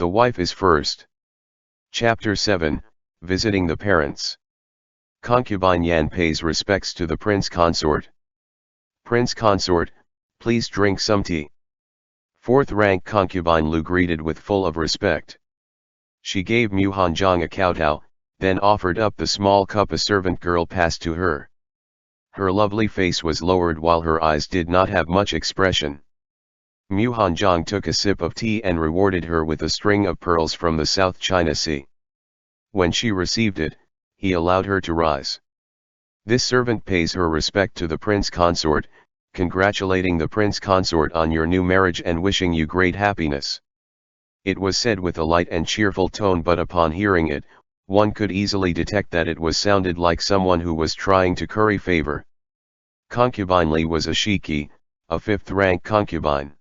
The wife is first. Chapter 7, Visiting the Parents. Concubine Yan pays respects to the prince consort. Prince consort, please drink some tea. Fourth rank concubine Lu greeted with full of respect. She gave Mu Hanzhong a kowtow, then offered up the small cup a servant girl passed to her. Her lovely face was lowered while her eyes did not have much expression. Mu Hanzhong took a sip of tea and rewarded her with a string of pearls from the South China Sea. When she received it, he allowed her to rise. This servant pays her respect to the prince consort, congratulating the prince consort on your new marriage and wishing you great happiness. It was said with a light and cheerful tone, but upon hearing it, one could easily detect that it was sounded like someone who was trying to curry favor. Concubine Li was a shiki, a fifth-rank concubine.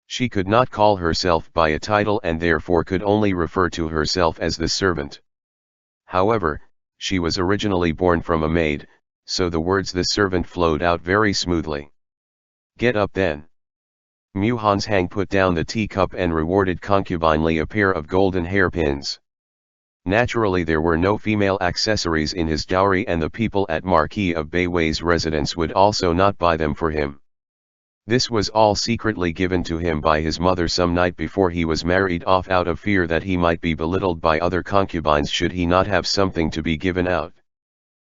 She could not call herself by a title and therefore could only refer to herself as the servant. However, she was originally born from a maid, so the words the servant flowed out very smoothly. Get up then. Mu Hanzhong put down the teacup and rewarded concubine Li a pair of golden hairpins. Naturally there were no female accessories in his dowry and the people at Marquis of Beiwei's residence would also not buy them for him. This was all secretly given to him by his mother some night before he was married off out of fear that he might be belittled by other concubines should he not have something to be given out.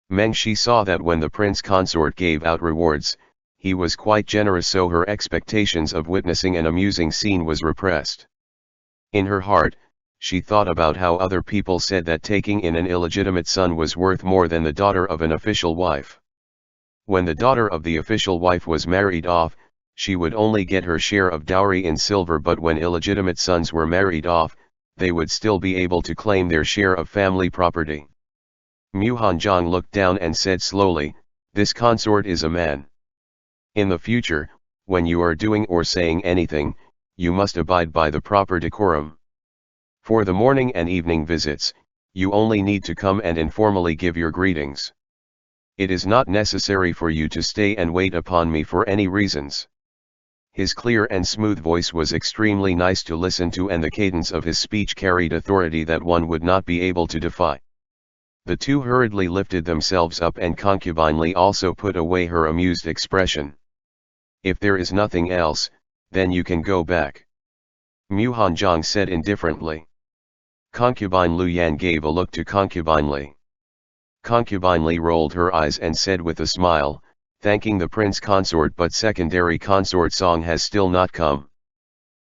Meng Shi saw that when the prince consort gave out rewards, he was quite generous, so her expectations of witnessing an amusing scene was repressed. In her heart, she thought about how other people said that taking in an illegitimate son was worth more than the daughter of an official wife. When the daughter of the official wife was married off, she would only get her share of dowry in silver, but when illegitimate sons were married off, they would still be able to claim their share of family property. Mu Hanzhong looked down and said slowly, "This consort is a man. In the future, when you are doing or saying anything, you must abide by the proper decorum. For the morning and evening visits, you only need to come and informally give your greetings. It is not necessary for you to stay and wait upon me for any reasons." His clear and smooth voice was extremely nice to listen to, and the cadence of his speech carried authority that one would not be able to defy. The two hurriedly lifted themselves up, and concubine Li also put away her amused expression. "If there is nothing else, then you can go back," Mu Hanzhong said indifferently. Concubine Lu Yan gave a look to concubine Li. Concubine Li rolled her eyes and said with a smile, "Thanking the prince consort, but secondary consort Song has still not come.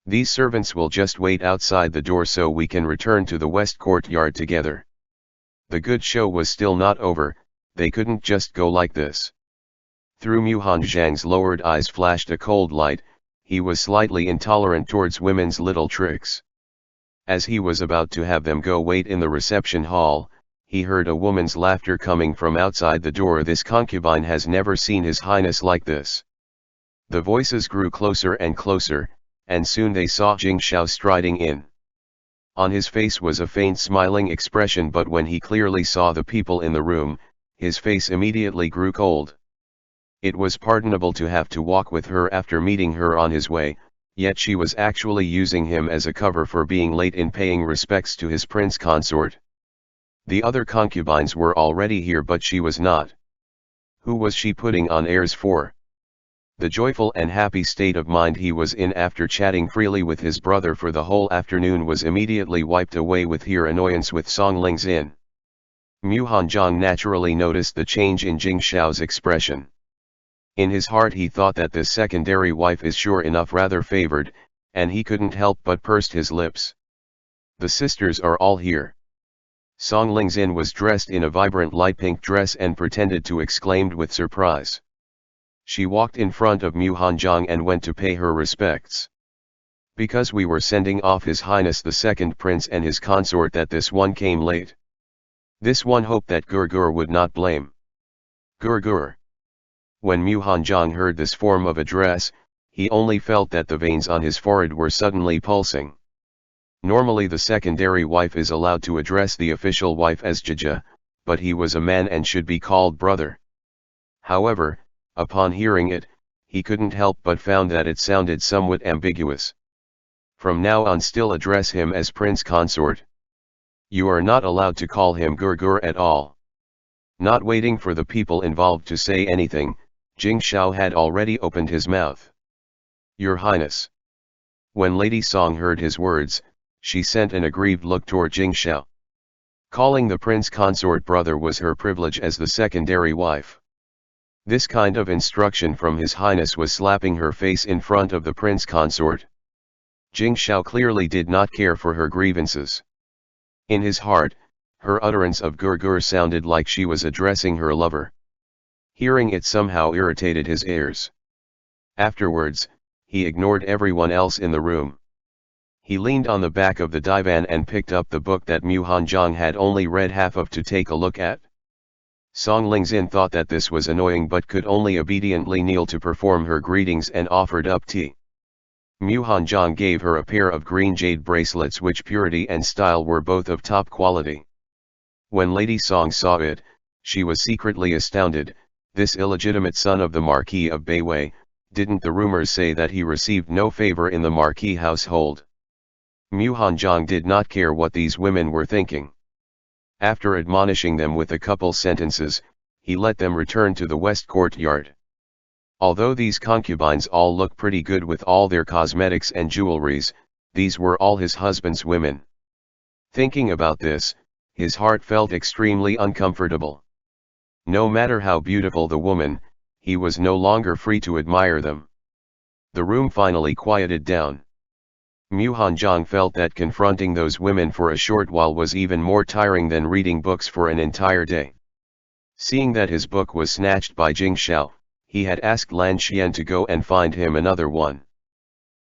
These servants will just wait outside the door so we can return to the west courtyard together." The good show was still not over, they couldn't just go like this. Through Mu Hanzhong's lowered eyes flashed a cold light. He was slightly intolerant towards women's little tricks. As he was about to have them go wait in the reception hall, he heard a woman's laughter coming from outside the door. "This concubine has never seen His Highness like this." The voices grew closer and closer, and soon they saw Jing Shao striding in. On his face was a faint smiling expression, but when he clearly saw the people in the room, his face immediately grew cold. It was pardonable to have to walk with her after meeting her on his way, yet she was actually using him as a cover for being late in paying respects to his prince consort. The other concubines were already here, but she was not. Who was she putting on airs for? The joyful and happy state of mind he was in after chatting freely with his brother for the whole afternoon was immediately wiped away with her annoyance with Song Ling's in. Mu Hanzhong naturally noticed the change in Jing Shao's expression. In his heart he thought that this secondary wife is sure enough rather favored, and he couldn't help but pursed his lips. The sisters are all here. Song Lingzin was dressed in a vibrant light pink dress and pretended to exclaim with surprise. She walked in front of Mu Hanzhong and went to pay her respects. "Because we were sending off His Highness the second prince and his consort that this one came late." This one hoped that Gurgur would not blame. Gurgur. When Mu Hanzhong heard this form of address, he only felt that the veins on his forehead were suddenly pulsing. Normally the secondary wife is allowed to address the official wife as Jaja, but he was a man and should be called brother. However, upon hearing it, he couldn't help but found that it sounded somewhat ambiguous. From now on still address him as Prince Consort. You are not allowed to call him Gurgur at all. Not waiting for the people involved to say anything, Jing Shao had already opened his mouth. Your Highness. When Lady Song heard his words, she sent an aggrieved look toward Jing Shao. Calling the Prince Consort brother was her privilege as the secondary wife. This kind of instruction from His Highness was slapping her face in front of the Prince Consort. Jing Shao clearly did not care for her grievances. In his heart, her utterance of Gurgur sounded like she was addressing her lover. Hearing it somehow irritated his ears. Afterwards, he ignored everyone else in the room. He leaned on the back of the divan and picked up the book that Mu Hanjiang had only read half of to take a look at. Song Lingzin thought that this was annoying but could only obediently kneel to perform her greetings and offered up tea. Mu Hanjiang gave her a pair of green jade bracelets which purity and style were both of top quality. When Lady Song saw it, she was secretly astounded. This illegitimate son of the Marquis of Beiwei, didn't the rumors say that he received no favor in the Marquis household? Mu Hanjiang did not care what these women were thinking. After admonishing them with a couple sentences, he let them return to the west courtyard. Although these concubines all look pretty good with all their cosmetics and jewelries, these were all his husband's women. Thinking about this, his heart felt extremely uncomfortable. No matter how beautiful the woman, he was no longer free to admire them. The room finally quieted down. Mu Hanjiang felt that confronting those women for a short while was even more tiring than reading books for an entire day. Seeing that his book was snatched by Jing Shao, he had asked Lan Xian to go and find him another one.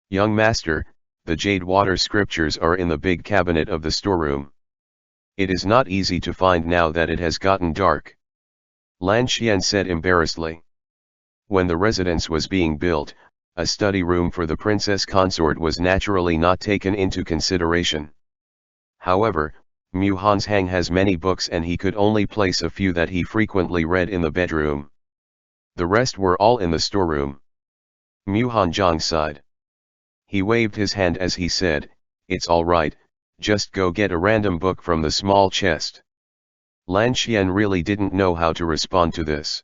Young master, the jade water scriptures are in the big cabinet of the storeroom. It is not easy to find now that it has gotten dark. Lan Xian said embarrassedly. When the residence was being built, a study room for the princess consort was naturally not taken into consideration. However, Mu Hanjiang has many books and he could only place a few that he frequently read in the bedroom. The rest were all in the storeroom. Mu Hanjiang sighed. He waved his hand as he said, "It's all right, just go get a random book from the small chest." Lan Xian really didn't know how to respond to this.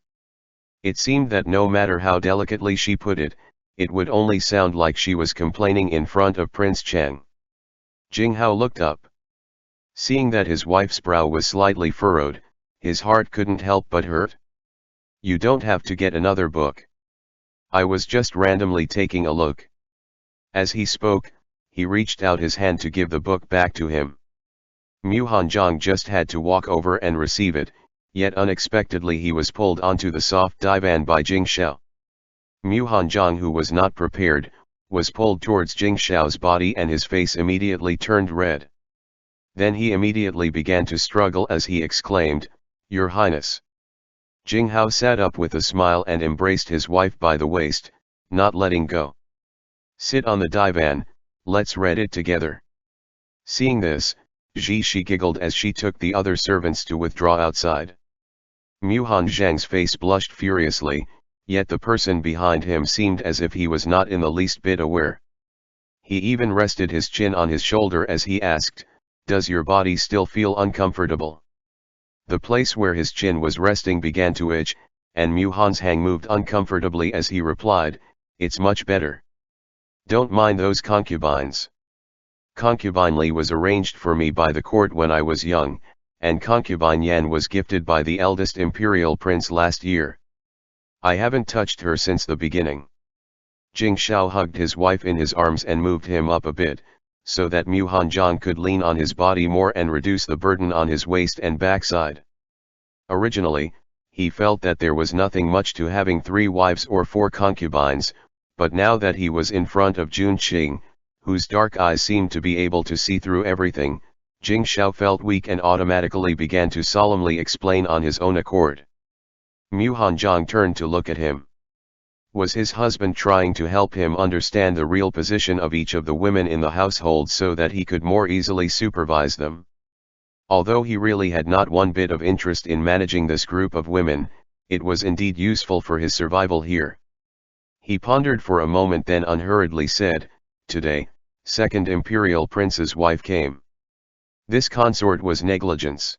It seemed that no matter how delicately she put it, it would only sound like she was complaining in front of Prince Chang. Jing Hao looked up. Seeing that his wife's brow was slightly furrowed, his heart couldn't help but hurt. You don't have to get another book. I was just randomly taking a look. As he spoke, he reached out his hand to give the book back to him. Mu Hanjiang just had to walk over and receive it, yet unexpectedly he was pulled onto the soft divan by Jing Shao. Mu Hanjiang, who was not prepared, was pulled towards Jing Shao's body and his face immediately turned red. Then he immediately began to struggle as he exclaimed, "Your Highness." Jing Hao sat up with a smile and embraced his wife by the waist, not letting go. "Sit on the divan, let's read it together." Seeing this, she giggled as she took the other servants to withdraw outside. Mu Hanjiang's face blushed furiously, yet the person behind him seemed as if he was not in the least bit aware. He even rested his chin on his shoulder as he asked, "Does your body still feel uncomfortable?" The place where his chin was resting began to itch, and Mu Hanjiang moved uncomfortably as he replied, "It's much better. Don't mind those concubines. Concubine Li was arranged for me by the court when I was young, and concubine Yan was gifted by the eldest imperial prince last year. I haven't touched her since the beginning." Jing Shao hugged his wife in his arms and moved him up a bit, so that Mu Hanjiang could lean on his body more and reduce the burden on his waist and backside. Originally, he felt that there was nothing much to having 3 wives or 4 concubines, but now that he was in front of Jun Qing, whose dark eyes seemed to be able to see through everything, Jing Shao felt weak and automatically began to solemnly explain on his own accord. Mu Hanjiang turned to look at him. Was his husband trying to help him understand the real position of each of the women in the household so that he could more easily supervise them? Although he really had not one bit of interest in managing this group of women, it was indeed useful for his survival here. He pondered for a moment, then unhurriedly said, "Today, second imperial prince's wife came. This consort was negligence.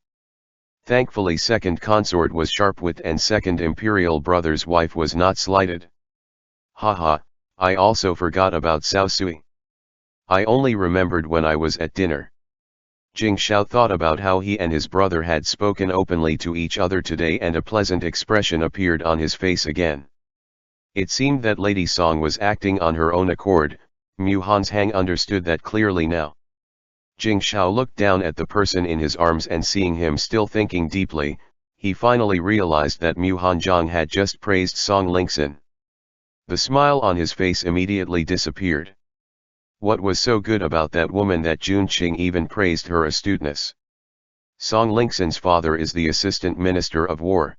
Thankfully second consort was sharp-wit and second imperial brother's wife was not slighted. Haha, I also forgot about Cao Sui. I only remembered when I was at dinner. Jing Xiao thought about how he and his brother had spoken openly to each other today and a pleasant expression appeared on his face again. It seemed that Lady Song was acting on her own accord. Mu Hanzhang understood that clearly now. Jing Xiao looked down at the person in his arms and seeing him still thinking deeply, he finally realized that Mu Hanzhang had just praised Song Lingxin. The smile on his face immediately disappeared. What was so good about that woman that Jun Qing even praised her astuteness? Song Lingxin's father is the assistant minister of war.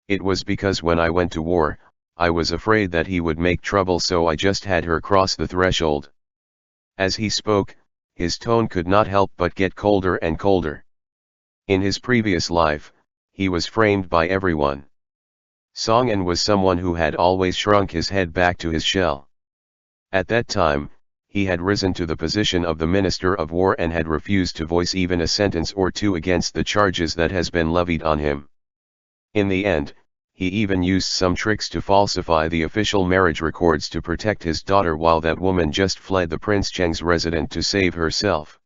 It was because when I went to war, I was afraid that he would make trouble, so I just had her cross the threshold. As he spoke, his tone could not help but get colder and colder. In his previous life, he was framed by everyone. Song An was someone who had always shrunk his head back to his shell. At that time, he had risen to the position of the Minister of War and had refused to voice even a sentence or two against the charges that has been levied on him. In the end, he even used some tricks to falsify the official marriage records to protect his daughter while that woman just fled the Prince Cheng's residence to save herself.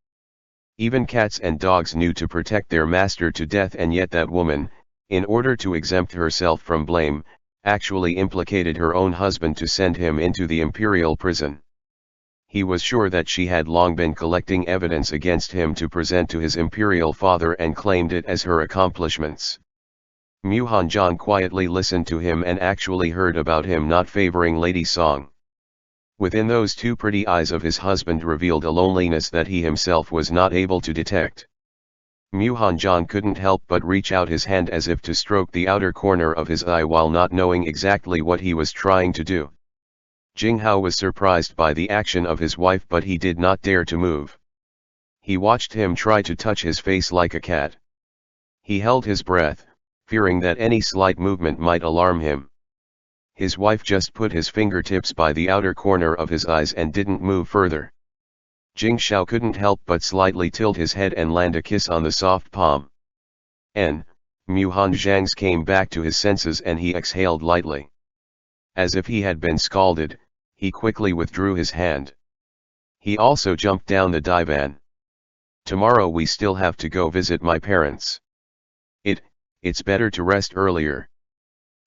Even cats and dogs knew to protect their master to death, and yet that woman, in order to exempt herself from blame, actually implicated her own husband to send him into the imperial prison. He was sure that she had long been collecting evidence against him to present to his imperial father and claimed it as her accomplishments. Mu Hanzhang quietly listened to him and actually heard about him not favoring Lady Song. Within those two pretty eyes of his husband revealed a loneliness that he himself was not able to detect. Mu Hanzhang couldn't help but reach out his hand as if to stroke the outer corner of his eye while not knowing exactly what he was trying to do. Jing Hao was surprised by the action of his wife, but he did not dare to move. He watched him try to touch his face like a cat. He held his breath, fearing that any slight movement might alarm him. His wife just put his fingertips by the outer corner of his eyes and didn't move further. Jing Xiao couldn't help but slightly tilt his head and land a kiss on the soft palm. Mu Hanzhang's came back to his senses and he exhaled lightly. As if he had been scalded, he quickly withdrew his hand. He also jumped down the divan. Tomorrow we still have to go visit my parents. It's better to rest earlier.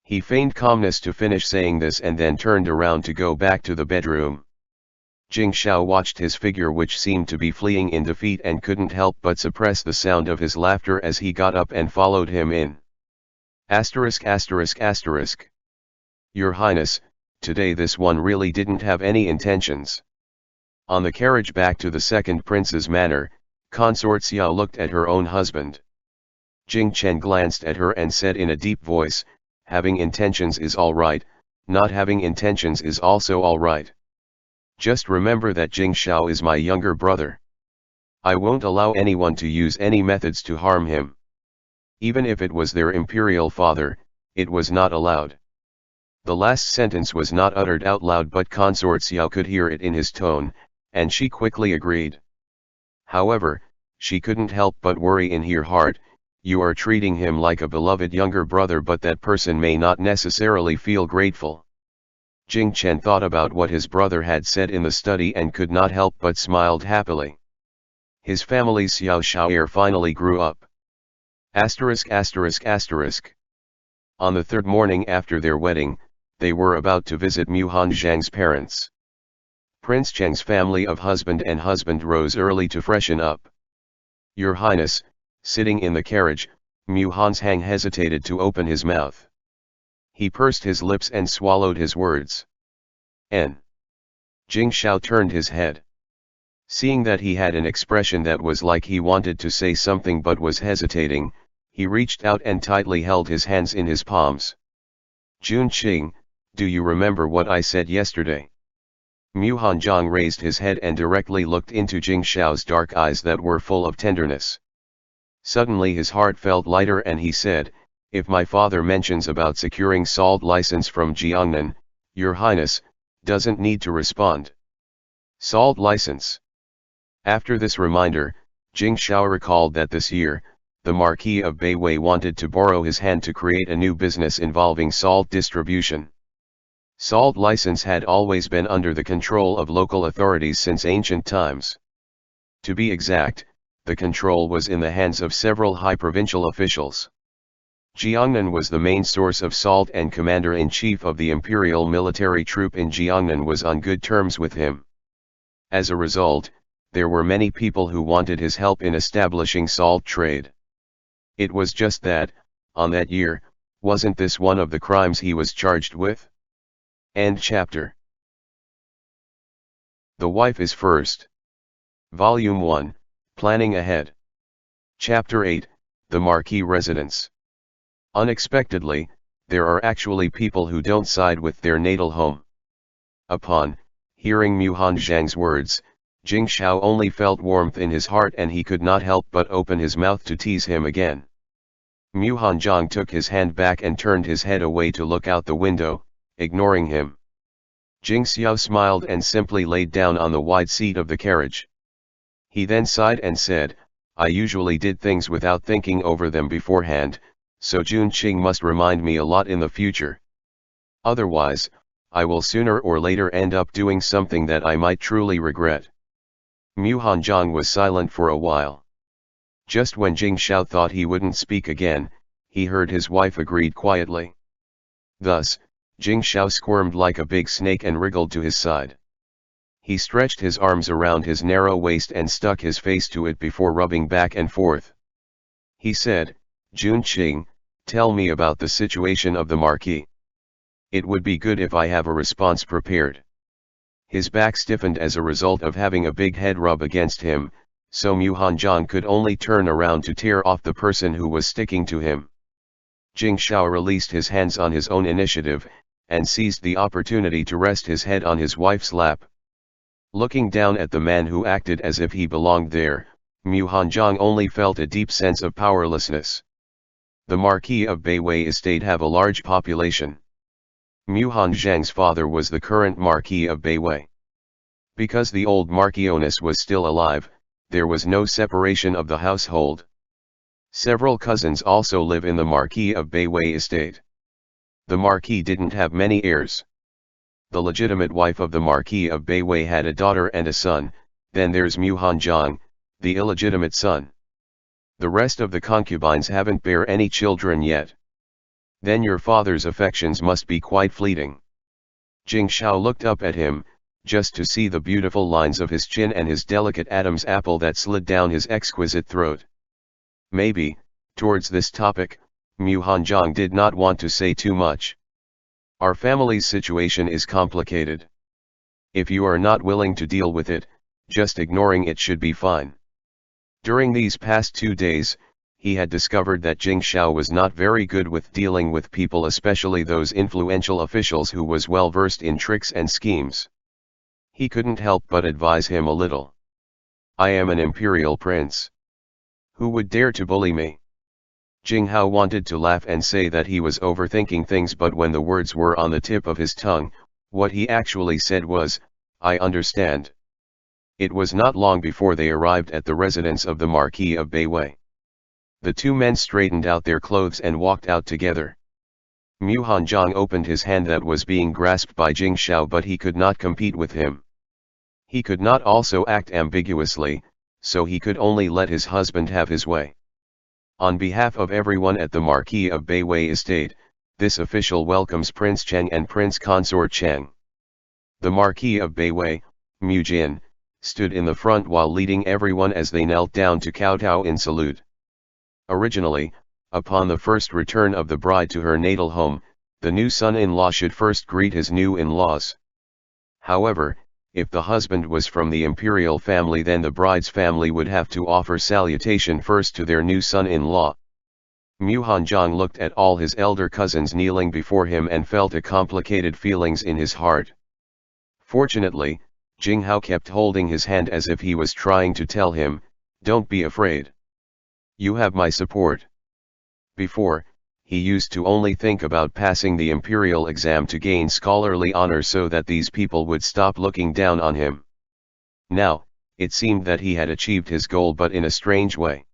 He feigned calmness to finish saying this and then turned around to go back to the bedroom. Jing Xiao watched his figure, which seemed to be fleeing in defeat, and couldn't help but suppress the sound of his laughter as he got up and followed him in. ******. Your Highness, today this one really didn't have any intentions. On the carriage back to the second prince's manor, Consort Xiao looked at her own husband. Jing Chen glanced at her and said in a deep voice, having intentions is all right, not having intentions is also all right. Just remember that Jing Xiao is my younger brother. I won't allow anyone to use any methods to harm him. Even if it was their imperial father, it was not allowed. The last sentence was not uttered out loud, but Consort Xiao could hear it in his tone, and she quickly agreed. However, she couldn't help but worry in her heart. You are treating him like a beloved younger brother, but that person may not necessarily feel grateful. Jing Chen thought about what his brother had said in the study and could not help but smiled happily. His family's Xiao Shao heir finally grew up. *****. On the third morning after their wedding, they were about to visit Mu Hanzhang's parents. Prince Cheng's family of husband and husband rose early to freshen up. Your Highness, sitting in the carriage, Mu Hanzhang hesitated to open his mouth. He pursed his lips and swallowed his words. Jing Xiao turned his head. Seeing that he had an expression that was like he wanted to say something but was hesitating, he reached out and tightly held his hands in his palms. Jun Qing, do you remember what I said yesterday? Mu Hanzhang raised his head and directly looked into Jing Xiao's dark eyes that were full of tenderness. Suddenly his heart felt lighter and he said, if my father mentions about securing salt license from Jiangnan, Your Highness doesn't need to respond. Salt license. After this reminder, Jing Shao recalled that this year, the Marquis of Beiwei wanted to borrow his hand to create a new business involving salt distribution. Salt license had always been under the control of local authorities since ancient times. To be exact, the control was in the hands of several high provincial officials. Jiangnan was the main source of salt, and commander-in-chief of the imperial military troop in Jiangnan was on good terms with him. As a result, there were many people who wanted his help in establishing salt trade. It was just that, on that year, wasn't this one of the crimes he was charged with? End chapter. The Wife is First. Volume 1, Planning Ahead. Chapter 8, The Marquis Residence. Unexpectedly, there are actually people who don't side with their natal home. Upon hearing Mu Hanzhang's words, Jing Shao only felt warmth in his heart, and he could not help but open his mouth to tease him again. Mu Hanzhang took his hand back and turned his head away to look out the window, ignoring him. Jing Xiao smiled and simply laid down on the wide seat of the carriage. He then sighed and said, "I usually did things without thinking over them beforehand, so Jun Qing must remind me a lot in the future. Otherwise, I will sooner or later end up doing something that I might truly regret." Mu Hanzhang was silent for a while. Just when Jing Shao thought he wouldn't speak again, he heard his wife agreed quietly. Thus, Jing Shao squirmed like a big snake and wriggled to his side. He stretched his arms around his narrow waist and stuck his face to it before rubbing back and forth. He said, "Jun Qing, tell me about the situation of the Marquis. It would be good if I have a response prepared." His back stiffened as a result of having a big head rub against him, so Mu Hanzhang could only turn around to tear off the person who was sticking to him. Jing Shao released his hands on his own initiative, and seized the opportunity to rest his head on his wife's lap. Looking down at the man who acted as if he belonged there, Mu Hanzhang only felt a deep sense of powerlessness. The Marquis of Beiwei estate have a large population. Mu Hanzhang's father was the current Marquis of Beiwei. Because the old Marquioness was still alive, there was no separation of the household. Several cousins also live in the Marquis of Beiwei estate. The Marquis didn't have many heirs. The legitimate wife of the Marquis of Beiwei had a daughter and a son, then there's Mu Hanzhang, the illegitimate son. The rest of the concubines haven't bear any children yet. Then your father's affections must be quite fleeting. Jing Shao looked up at him, just to see the beautiful lines of his chin and his delicate Adam's apple that slid down his exquisite throat. Maybe, towards this topic, Mu Hanzhang did not want to say too much. Our family's situation is complicated. If you are not willing to deal with it, just ignoring it should be fine. During these past 2 days, he had discovered that Jing Shao was not very good with dealing with people, especially those influential officials who was well versed in tricks and schemes. He couldn't help but advise him a little. "I am an imperial prince. Who would dare to bully me?" Jing Hao wanted to laugh and say that he was overthinking things, but when the words were on the tip of his tongue, what he actually said was, "I understand." It was not long before they arrived at the residence of the Marquis of Beiwei. The two men straightened out their clothes and walked out together. Mu Hanzhang opened his hand that was being grasped by Jing Shao, but he could not compete with him. He could not also act ambiguously, so he could only let his husband have his way. On behalf of everyone at the Marquis of Beiwei estate, this official welcomes Prince Cheng and Prince Consort Cheng. The Marquis of Beiwei, Mu Jin, stood in the front while leading everyone as they knelt down to kowtow in salute. Originally, upon the first return of the bride to her natal home, the new son-in-law should first greet his new in-laws. However, if the husband was from the imperial family, then the bride's family would have to offer salutation first to their new son-in-law. Mu Hanzhang looked at all his elder cousins kneeling before him and felt a complicated feelings in his heart. Fortunately, Jing Hao kept holding his hand as if he was trying to tell him, "Don't be afraid. You have my support." Before, he used to only think about passing the imperial exam to gain scholarly honor so that these people would stop looking down on him. Now, it seemed that he had achieved his goal, but in a strange way.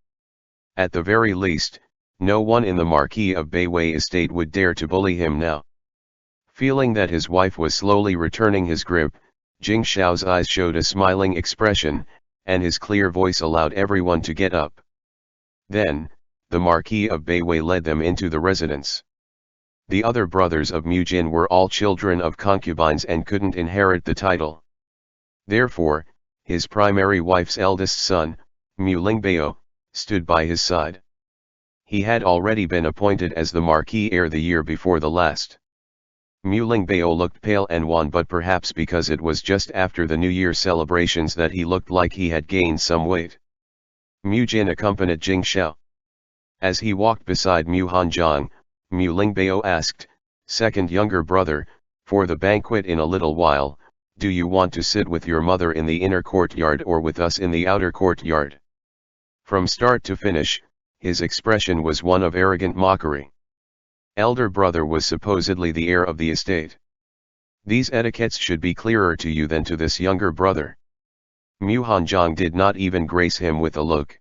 At the very least, no one in the Marquis of Beiwei estate would dare to bully him now. Feeling that his wife was slowly returning his grip, Jing Xiao's eyes showed a smiling expression, and his clear voice allowed everyone to get up. Then, the Marquis of Beiwei led them into the residence. The other brothers of Mu Jin were all children of concubines and couldn't inherit the title. Therefore, his primary wife's eldest son, Mu Lingbao, stood by his side. He had already been appointed as the Marquis heir the year before the last. Mu Lingbao looked pale and wan, but perhaps because it was just after the New Year celebrations that he looked like he had gained some weight. Mu Jin accompanied Jing Xiao. As he walked beside Mu Hanjiang, Mu Lingbao asked, "Second younger brother, for the banquet in a little while, do you want to sit with your mother in the inner courtyard or with us in the outer courtyard?" From start to finish, his expression was one of arrogant mockery. Elder brother was supposedly the heir of the estate. These etiquettes should be clearer to you than to this younger brother. Mu Hanjiang did not even grace him with a look.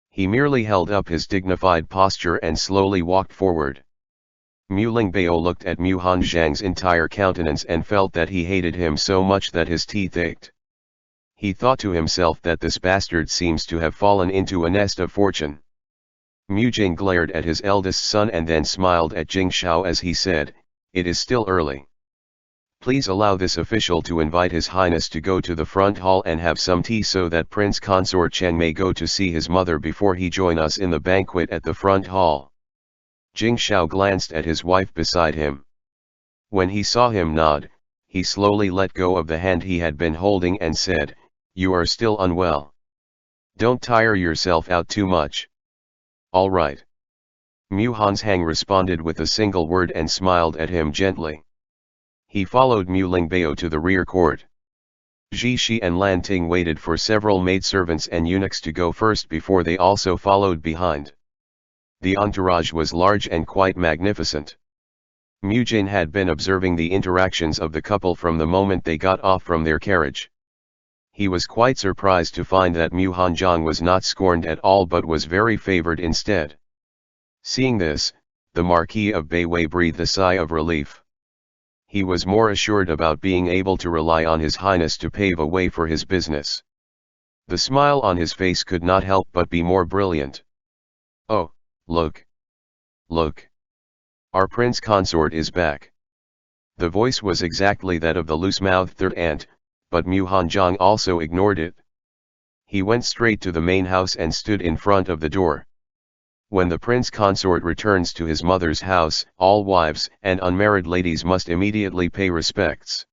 He merely held up his dignified posture and slowly walked forward. Mu Lingbao looked at Mu Hanjiang's entire countenance and felt that he hated him so much that his teeth ached. He thought to himself that this bastard seems to have fallen into a nest of fortune. Mu Jin glared at his eldest son and then smiled at Jing Xiao as he said, "It is still early. Please allow this official to invite His Highness to go to the front hall and have some tea so that Prince Consort Cheng may go to see his mother before he join us in the banquet at the front hall." Jing Xiao glanced at his wife beside him. When he saw him nod, he slowly let go of the hand he had been holding and said, "You are still unwell. Don't tire yourself out too much." "All right." Mu Hanjiang responded with a single word and smiled at him gently. He followed Mu Lingbao to the rear court. Ji Shi and Lan Ting waited for several maidservants and eunuchs to go first before they also followed behind. The entourage was large and quite magnificent. Mu Jin had been observing the interactions of the couple from the moment they got off from their carriage. He was quite surprised to find that Mu Hanjiang was not scorned at all but was very favored instead. Seeing this, the Marquis of Beiwei breathed a sigh of relief. He was more assured about being able to rely on His Highness to pave a way for his business. The smile on his face could not help but be more brilliant. "Oh, look! Look! Our prince consort is back." The voice was exactly that of the loose-mouthed third aunt, but Mu Hanjiang also ignored it. He went straight to the main house and stood in front of the door. When the prince consort returns to his mother's house, all wives and unmarried ladies must immediately pay respects.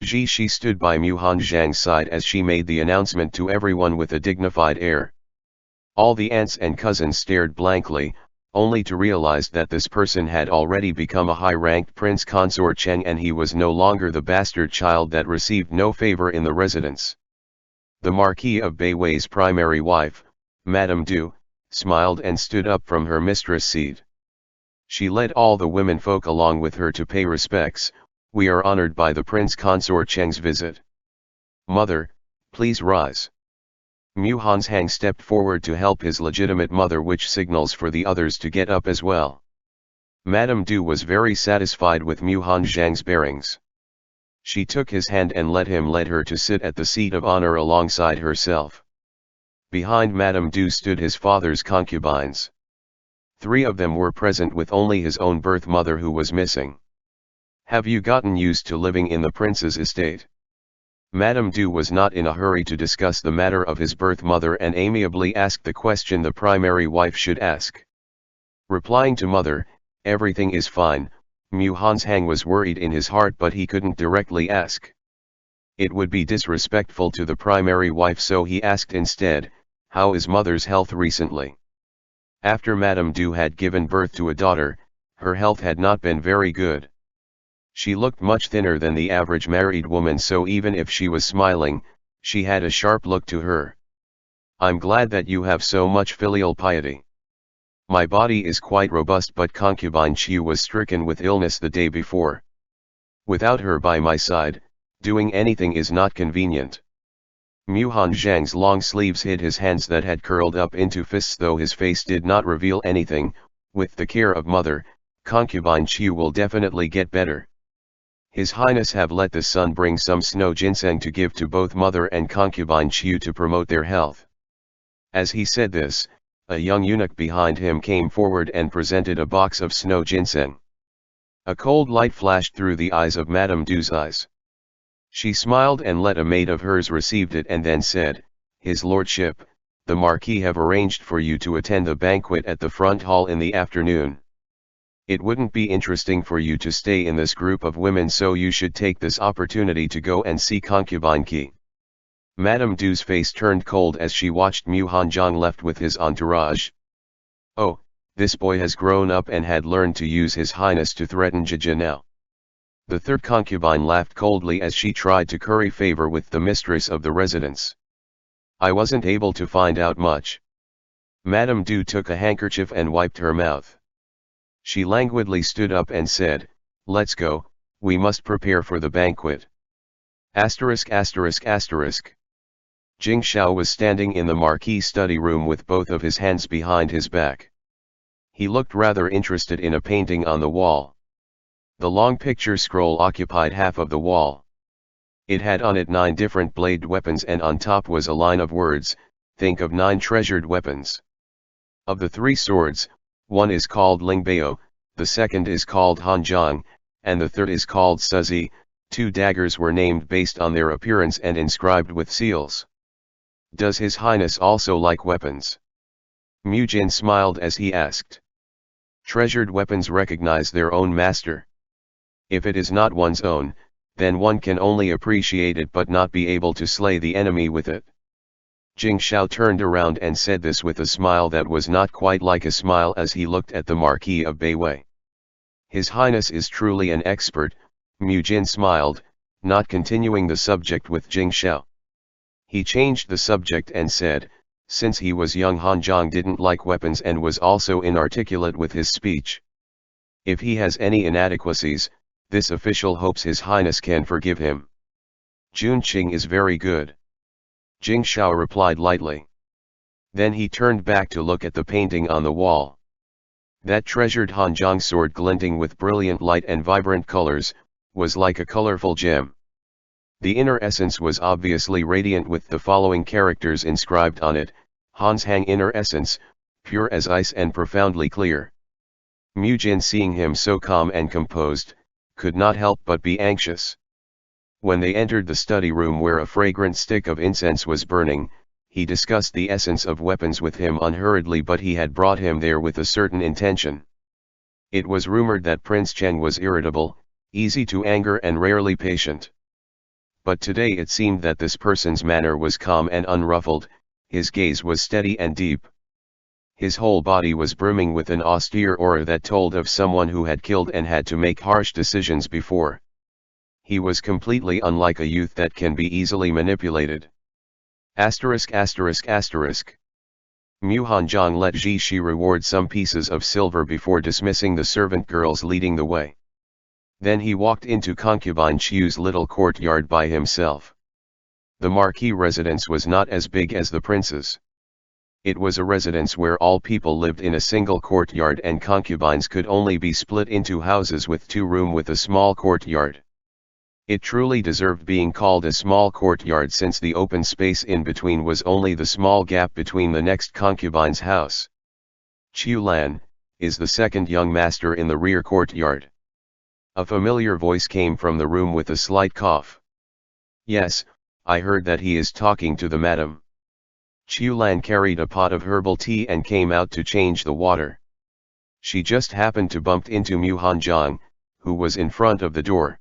Ji Shi stood by Mu Hanjiang's side as she made the announcement to everyone with a dignified air. All the aunts and cousins stared blankly, only to realize that this person had already become a high-ranked prince consort Cheng and he was no longer the bastard child that received no favor in the residence. The Marquis of Beiwei's primary wife, Madame Du, smiled and stood up from her mistress' seat. She led all the women folk along with her to pay respects. "We are honored by the prince consort Cheng's visit. Mother, please rise." Mu Hanjiang stepped forward to help his legitimate mother, which signals for the others to get up as well. Madame Du was very satisfied with Mu Hanjiang's bearings. She took his hand and let him lead her to sit at the seat of honor alongside herself. Behind Madame Du stood his father's concubines. 3 of them were present with only his own birth mother who was missing. "Have you gotten used to living in the prince's estate?" Madame Du was not in a hurry to discuss the matter of his birth mother and amiably asked the question the primary wife should ask. Replying to mother, "Everything is fine," Mu Hanjiang was worried in his heart but he couldn't directly ask. It would be disrespectful to the primary wife, so he asked instead, "How is mother's health recently?" After Madame Du had given birth to a daughter, her health had not been very good. She looked much thinner than the average married woman, so even if she was smiling, she had a sharp look to her. "I'm glad that you have so much filial piety. My body is quite robust, but concubine Chiu was stricken with illness the day before. Without her by my side, doing anything is not convenient." Mu Hanzhang's long sleeves hid his hands that had curled up into fists, though his face did not reveal anything. With the care of mother, concubine Qiu will definitely get better. His Highness have let the sun bring some snow ginseng to give to both mother and concubine Qiu to promote their health. As he said this, a young eunuch behind him came forward and presented a box of snow ginseng. A cold light flashed through the eyes of Madame Du's eyes. She smiled and let a maid of hers receive it and then said, "His lordship, the Marquis have arranged for you to attend the banquet at the front hall in the afternoon. It wouldn't be interesting for you to stay in this group of women, so you should take this opportunity to go and see concubine Qi." Madame Du's face turned cold as she watched Mu Hanzhang left with his entourage. Oh, this boy has grown up and had learned to use his Highness to threaten Jia now. The third concubine laughed coldly as she tried to curry favor with the mistress of the residence. "I wasn't able to find out much." Madame Du took a handkerchief and wiped her mouth. She languidly stood up and said, "Let's go, we must prepare for the banquet." Jing Shao was standing in the Marquis' study room with both of his hands behind his back. He looked rather interested in a painting on the wall. The long picture scroll occupied half of the wall. It had on it 9 different blade weapons, and on top was a line of words, "Think of 9 treasured weapons." Of the 3 swords, one is called Lingbao, the second is called Hanzhang, and the third is called Suzi. 2 daggers were named based on their appearance and inscribed with seals. "Does His Highness also like weapons?" Mu Jin smiled as he asked. Treasured weapons recognize their own master. If it is not one's own, then one can only appreciate it but not be able to slay the enemy with it. Jing Shao turned around and said this with a smile that was not quite like a smile as he looked at the Marquis of Beiwei. His Highness is truly an expert, Mu Jin smiled, not continuing the subject with Jing Shao. He changed the subject and said, since he was young, Hanzhang didn't like weapons and was also inarticulate with his speech. If he has any inadequacies, this official hopes His Highness can forgive him. Jun Qing is very good. Jing Shao replied lightly. Then he turned back to look at the painting on the wall. That treasured Hanzhang sword, glinting with brilliant light and vibrant colors, was like a colorful gem. The inner essence was obviously radiant with the following characters inscribed on it: Hanzhang inner essence, pure as ice and profoundly clear. Mu Jin, seeing him so calm and composed, could not help but be anxious. When they entered the study room where a fragrant stick of incense was burning, he discussed the essence of weapons with him unhurriedly, but he had brought him there with a certain intention. It was rumored that Prince Cheng was irritable, easy to anger and rarely patient. But today it seemed that this person's manner was calm and unruffled, his gaze was steady and deep. His whole body was brimming with an austere aura that told of someone who had killed and had to make harsh decisions before. He was completely unlike a youth that can be easily manipulated. Mu Hanzhang let Ji Shi reward some pieces of silver before dismissing the servant girls leading the way. Then he walked into concubine Qiu's little courtyard by himself. The Marquis residence was not as big as the prince's. It was a residence where all people lived in a single courtyard, and concubines could only be split into houses with 2 rooms with a small courtyard. It truly deserved being called a small courtyard, since the open space in between was only the small gap between the next concubine's house. Qiu Lan is the second young master in the rear courtyard. A familiar voice came from the room with a slight cough. Yes, I heard that he is talking to the madam. Qiu Lan carried a pot of herbal tea and came out to change the water. She just happened to bump into Mu Hanzhang, who was in front of the door.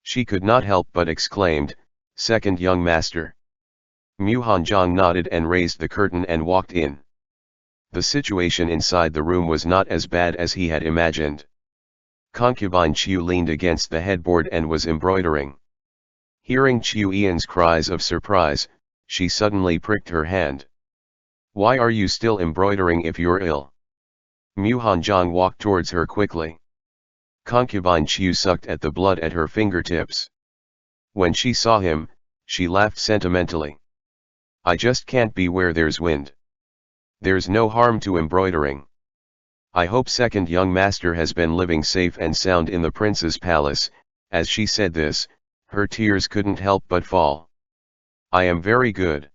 She could not help but exclaimed, "Second young master." Mu Hanzhang nodded and raised the curtain and walked in. The situation inside the room was not as bad as he had imagined. Concubine Qiu leaned against the headboard and was embroidering. Hearing Qiu Yan's cries of surprise, she suddenly pricked her hand. "Why are you still embroidering if you're ill?" Mu Hanzhang walked towards her quickly. Concubine Qiu sucked at the blood at her fingertips. When she saw him, she laughed sentimentally. I just can't be where there's wind. There's no harm to embroidering. I hope second young master has been living safe and sound in the prince's palace." As she said this, her tears couldn't help but fall. "I am very good.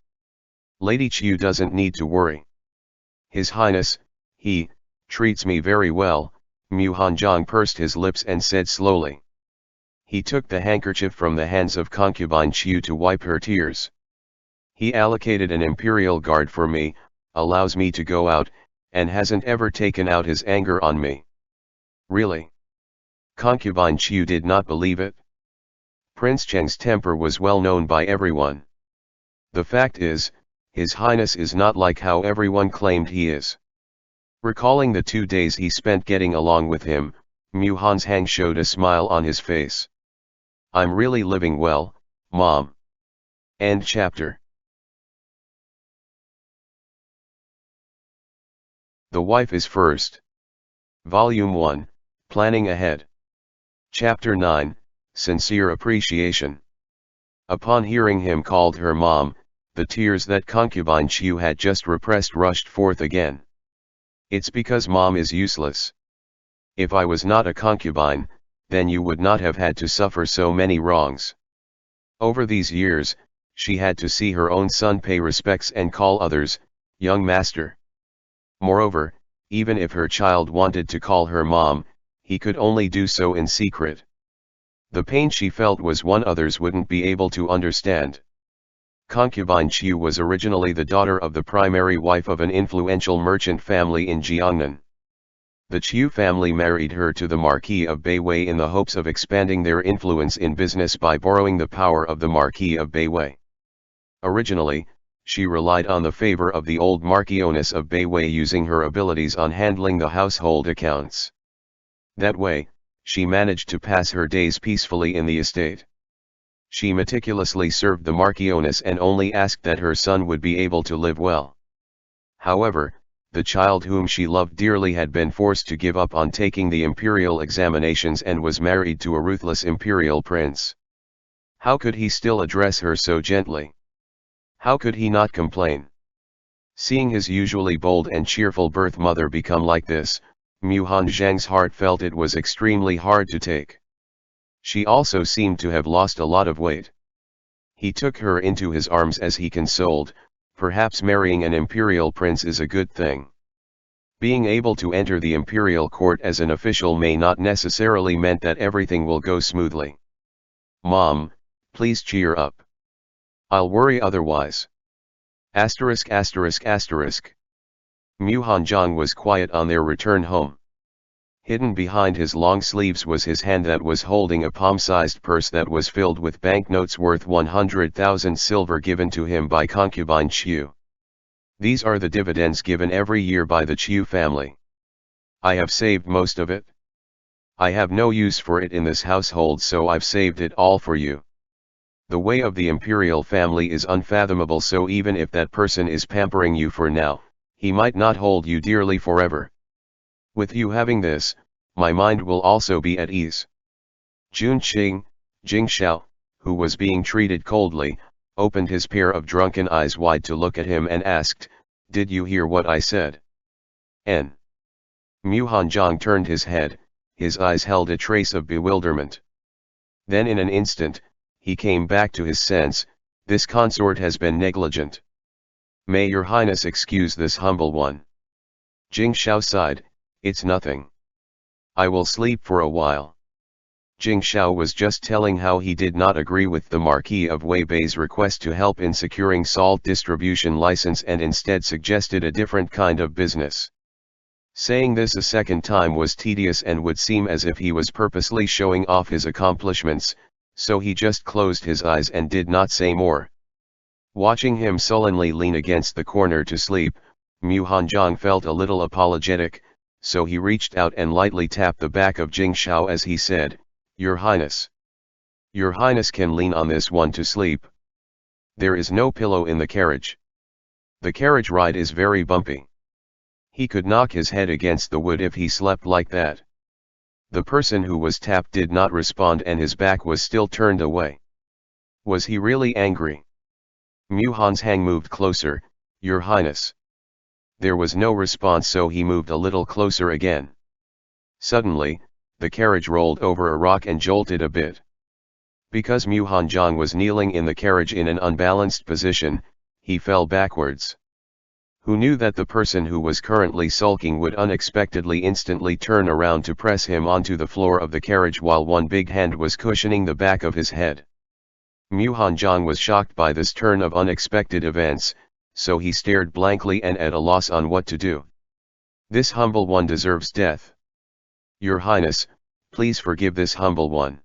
Lady Qiu doesn't need to worry. His Highness, he, treats me very well." Mu Hanzhong pursed his lips and said slowly. He took the handkerchief from the hands of concubine Qiu to wipe her tears. "He allocated an imperial guard for me, allows me to go out, and hasn't ever taken out his anger on me." "Really?" Concubine Qiu did not believe it. Prince Cheng's temper was well known by everyone. "The fact is, His Highness is not like how everyone claimed he is." Recalling the 2 days he spent getting along with him, Mu Hanzhong showed a smile on his face. "I'm really living well, Mom." End chapter. The Wife is First. Volume 1, Planning Ahead. Chapter 9, Sincere Appreciation. Upon hearing him called her mom, the tears that concubine Qiu had just repressed rushed forth again. "It's because Mom is useless. If I was not a concubine, then you would not have had to suffer so many wrongs." Over these years, she had to see her own son pay respects and call others, young master. Moreover, even if her child wanted to call her mom, he could only do so in secret. The pain she felt was one others wouldn't be able to understand. Concubine Qiu was originally the daughter of the primary wife of an influential merchant family in Jiangnan. The Qiu family married her to the Marquis of Beiwei in the hopes of expanding their influence in business by borrowing the power of the Marquis of Beiwei. Originally, she relied on the favor of the old Marquioness of Beiwei, using her abilities on handling the household accounts. That way, she managed to pass her days peacefully in the estate. She meticulously served the Marquioness and only asked that her son would be able to live well. However, the child whom she loved dearly had been forced to give up on taking the imperial examinations and was married to a ruthless imperial prince. How could he still address her so gently? How could he not complain? Seeing his usually bold and cheerful birth mother become like this, Mu Hanzhong's heart felt it was extremely hard to take. She also seemed to have lost a lot of weight. He took her into his arms as he consoled, "Perhaps marrying an imperial prince is a good thing. Being able to enter the imperial court as an official may not necessarily mean that everything will go smoothly. Mom, please cheer up. I'll worry otherwise." *******. Mu Hanzhong was quiet on their return home. Hidden behind his long sleeves was his hand that was holding a palm-sized purse that was filled with banknotes worth 100,000 silver given to him by concubine Qiu. "These are the dividends given every year by the Qiu family. I have saved most of it. I have no use for it in this household, so I've saved it all for you. The way of the imperial family is unfathomable, so even if that person is pampering you for now, he might not hold you dearly forever. With you having this, my mind will also be at ease." Jun Jing Xiao, who was being treated coldly, opened his pair of drunken eyes wide to look at him and asked, "Did you hear what I said?" N. Mu Hanzhong turned his head, his eyes held a trace of bewilderment. Then in an instant, he came back to his sense. "This consort has been negligent. May your highness excuse this humble one." Jing Xiao sighed, "It's nothing. I will sleep for a while." Jing Xiao was just telling how he did not agree with the Marquis of Weibei's request to help in securing salt distribution license and instead suggested a different kind of business. Saying this a second time was tedious and would seem as if he was purposely showing off his accomplishments, so he just closed his eyes and did not say more. Watching him sullenly lean against the corner to sleep, Mu Hanzhong felt a little apologetic, so he reached out and lightly tapped the back of Jing Xiao as he said, "Your Highness. Your Highness can lean on this one to sleep. There is no pillow in the carriage. The carriage ride is very bumpy. He could knock his head against the wood if he slept like that." The person who was tapped did not respond and his back was still turned away. Was he really angry? Muhan's Hang moved closer, "Your Highness." There was no response, so he moved a little closer again. Suddenly, the carriage rolled over a rock and jolted a bit. Because Muhan Zhang was kneeling in the carriage in an unbalanced position, he fell backwards. Who knew that the person who was currently sulking would unexpectedly instantly turn around to press him onto the floor of the carriage while one big hand was cushioning the back of his head? Muhan Zhang was shocked by this turn of unexpected events, so he stared blankly and at a loss on what to do. This humble one deserves death. Your Highness, please forgive this humble one.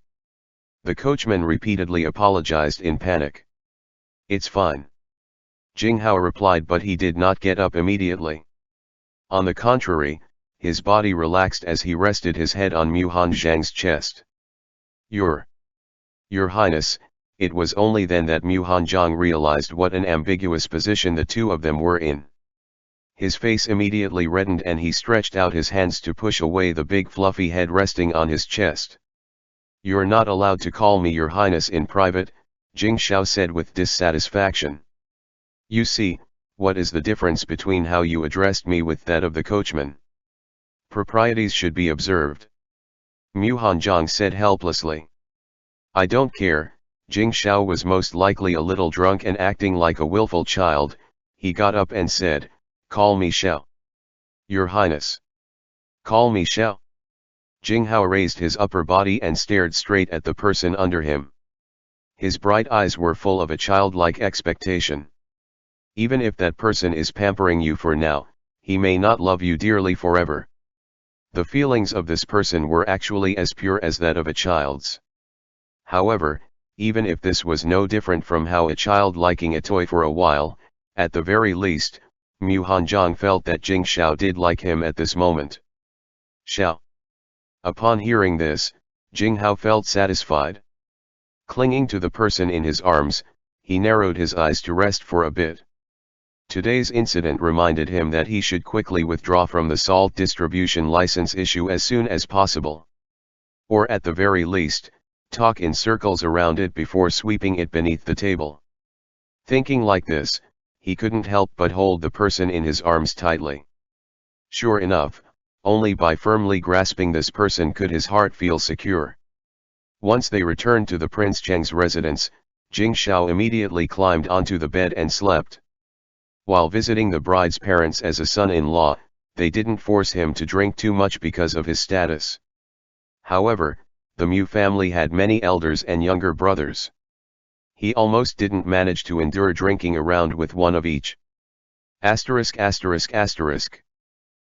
The coachman repeatedly apologized in panic. It's fine. Jing Hao replied, but he did not get up immediately. On the contrary, his body relaxed as he rested his head on Muhan Zhang's chest. Your Highness. It was only then that Muhan Zhang realized what an ambiguous position the two of them were in. His face immediately reddened and he stretched out his hands to push away the big fluffy head resting on his chest. You're not allowed to call me Your Highness in private, Jing Shao said with dissatisfaction. You see, what is the difference between how you addressed me with that of the coachman? Proprieties should be observed. Muhan Zhang said helplessly. I don't care. Jing Shao was most likely a little drunk and acting like a willful child. He got up and said, Call me Shao. Your Highness. Call me Shao. Jing Hao raised his upper body and stared straight at the person under him. His bright eyes were full of a childlike expectation. Even if that person is pampering you for now, he may not love you dearly forever. The feelings of this person were actually as pure as that of a child's. However, even if this was no different from how a child liking a toy for a while, at the very least, Muhan Zhang felt that Jing Shao did like him at this moment. Shao. Upon hearing this, Jing Hao felt satisfied. Clinging to the person in his arms, he narrowed his eyes to rest for a bit. Today's incident reminded him that he should quickly withdraw from the salt distribution license issue as soon as possible. Or at the very least, talk in circles around it before sweeping it beneath the table. Thinking like this, he couldn't help but hold the person in his arms tightly. Sure enough, only by firmly grasping this person could his heart feel secure. Once they returned to the Prince Cheng's residence, Jing Shao immediately climbed onto the bed and slept. While visiting the bride's parents as a son-in-law, they didn't force him to drink too much because of his status. However, the Mu family had many elders and younger brothers. He almost didn't manage to endure drinking around with one of each.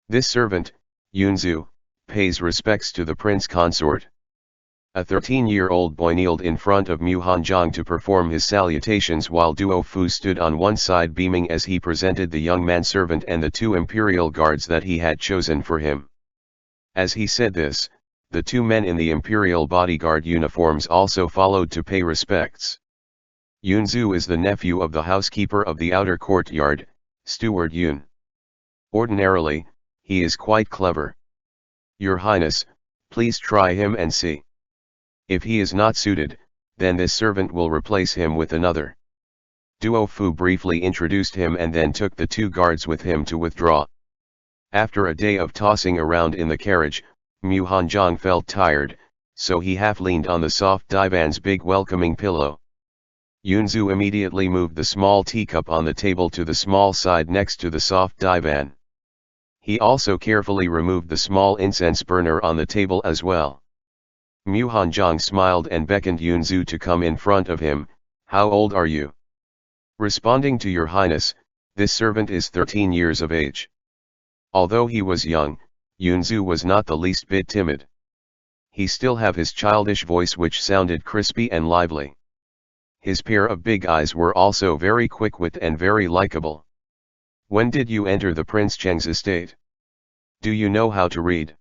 This servant, Yunzu, pays respects to the prince consort. A 13-year-old boy kneeled in front of Muhan Zhang to perform his salutations while Duo Fu stood on one side beaming as he presented the young manservant and the two imperial guards that he had chosen for him. As he said this, the two men in the imperial bodyguard uniforms also followed to pay respects. Yunzu is the nephew of the housekeeper of the outer courtyard, Steward Yun. Ordinarily, he is quite clever. Your Highness, please try him and see. If he is not suited, then this servant will replace him with another. Duo Fu briefly introduced him and then took the two guards with him to withdraw. After a day of tossing around in the carriage, Muhan Zhang felt tired, so he half leaned on the soft divan's big welcoming pillow. Yunzu immediately moved the small teacup on the table to the small side next to the soft divan. He also carefully removed the small incense burner on the table as well. Muhan Zhang smiled and beckoned Yunzu to come in front of him. How old are you? Responding to Your Highness, this servant is 13 years of age. Although he was young, Yunzu was not the least bit timid. He still had his childish voice which sounded crispy and lively. His pair of big eyes were also very quick-witted and very likable. When did you enter the Prince Cheng's estate? Do you know how to read?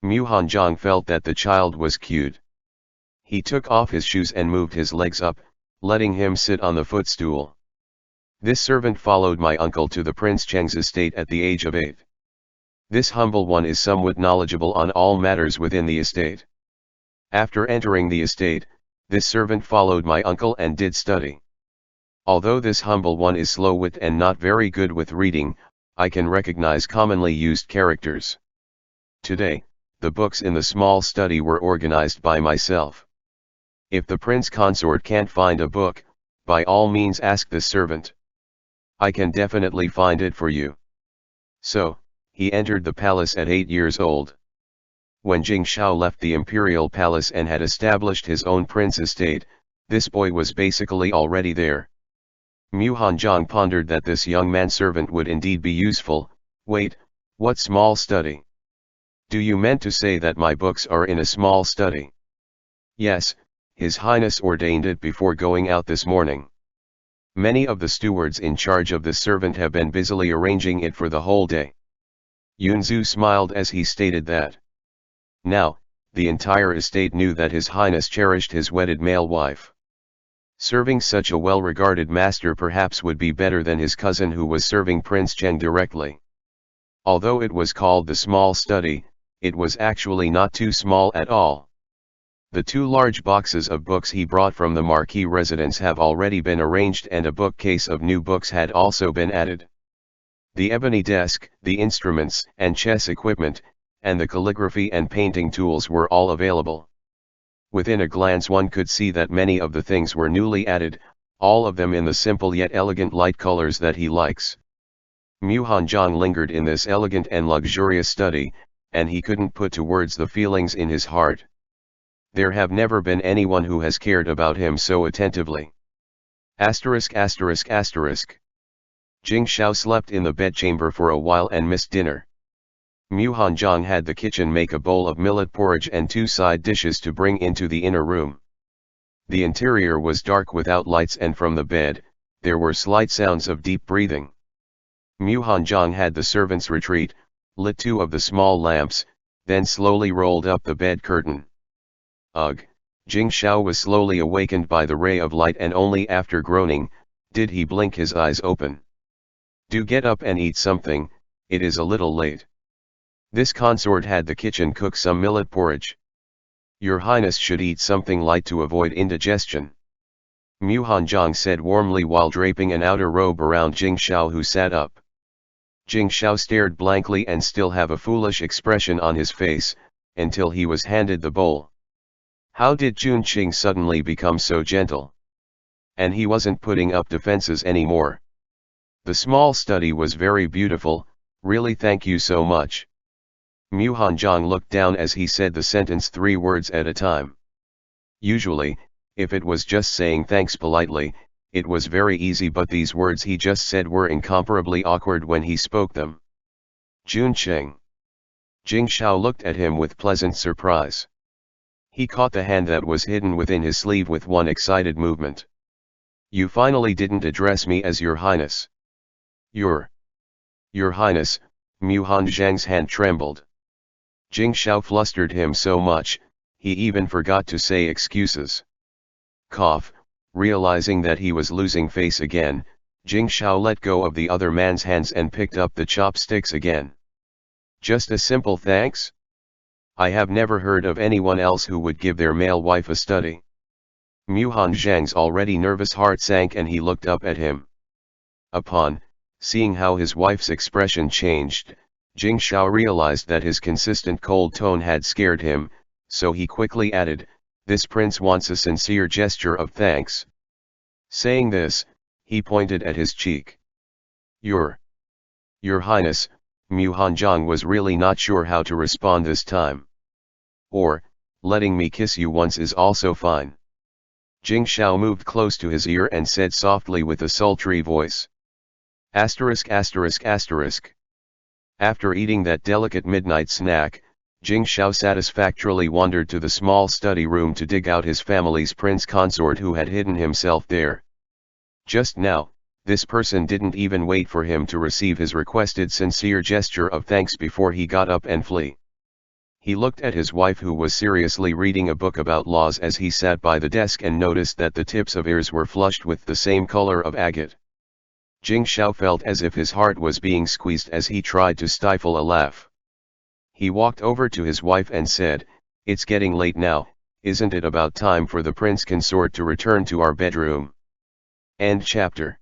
Muhan Zhang felt that the child was cute. He took off his shoes and moved his legs up, letting him sit on the footstool. This servant followed my uncle to the Prince Cheng's estate at the age of 8. This humble one is somewhat knowledgeable on all matters within the estate. After entering the estate, this servant followed my uncle and did study. Although this humble one is slow-wit and not very good with reading, I can recognize commonly used characters. Today, the books in the small study were organized by myself. If the prince consort can't find a book, by all means ask the servant. I can definitely find it for you. So, he entered the palace at 8 years old. When Jing Shao left the imperial palace and had established his own prince estate, this boy was basically already there. Mu Hanzhong pondered that this young manservant would indeed be useful. Wait, what small study? Do you meant to say that my books are in a small study? Yes, His Highness ordained it before going out this morning. Many of the stewards in charge of this servant have been busily arranging it for the whole day. Yunzu smiled as he stated that. Now, the entire estate knew that His Highness cherished his wedded male wife. Serving such a well-regarded master perhaps would be better than his cousin who was serving Prince Cheng directly. Although it was called the small study, it was actually not too small at all. The 2 large boxes of books he brought from the marquis residence have already been arranged and a bookcase of new books had also been added. The ebony desk, the instruments and chess equipment, and the calligraphy and painting tools were all available. Within a glance one could see that many of the things were newly added, all of them in the simple yet elegant light colors that he likes. Mu Hanzhong lingered in this elegant and luxurious study, and he couldn't put to words the feelings in his heart. There have never been anyone who has cared about him so attentively. Jing Shao slept in the bedchamber for a while and missed dinner. Mu Hanzhong had the kitchen make a bowl of millet porridge and 2 side dishes to bring into the inner room. The interior was dark without lights and from the bed, there were slight sounds of deep breathing. Mu Hanzhong had the servants retreat, lit 2 of the small lamps, then slowly rolled up the bed curtain. Ugh! Jing Shao was slowly awakened by the ray of light and only after groaning, did he blink his eyes open. Do get up and eat something, it is a little late. This consort had the kitchen cook some millet porridge. Your Highness should eat something light to avoid indigestion. Mu Hanzhong said warmly while draping an outer robe around Jing Shao who sat up. Jing Shao stared blankly and still have a foolish expression on his face, until he was handed the bowl. How did Jun Qing suddenly become so gentle? And he wasn't putting up defenses anymore. The small study was very beautiful, really thank you so much. Mu Hanzhong looked down as he said the sentence 3 words at a time. Usually, if it was just saying thanks politely, it was very easy but these words he just said were incomparably awkward when he spoke them. Jun Qing. Jing Shao looked at him with pleasant surprise. He caught the hand that was hidden within his sleeve with one excited movement. You finally didn't address me as Your Highness. Your Highness, Mu Hanzhong's hand trembled. Jing Shao flustered him so much, he even forgot to say excuses. Cough, realizing that he was losing face again, Jing Shao let go of the other man's hands and picked up the chopsticks again. Just a simple thanks? I have never heard of anyone else who would give their male wife a study. Mu Hanzhong's already nervous heart sank and he looked up at him. Upon seeing how his wife's expression changed, Jing Shao realized that his consistent cold tone had scared him, so he quickly added, this prince wants a sincere gesture of thanks. Saying this, he pointed at his cheek. Your Highness, Mu Hanzhong was really not sure how to respond this time. Or, letting me kiss you once is also fine. Jing Shao moved close to his ear and said softly with a sultry voice. After eating that delicate midnight snack, Jing Shao satisfactorily wandered to the small study room to dig out his family's prince consort who had hidden himself there. Just now, this person didn't even wait for him to receive his requested sincere gesture of thanks before he got up and flee. He looked at his wife who was seriously reading a book about laws as he sat by the desk and noticed that the tips of ears were flushed with the same color of agate. Jing Shao felt as if his heart was being squeezed as he tried to stifle a laugh. He walked over to his wife and said, It's getting late now, isn't it about time for the prince consort to return to our bedroom? End chapter.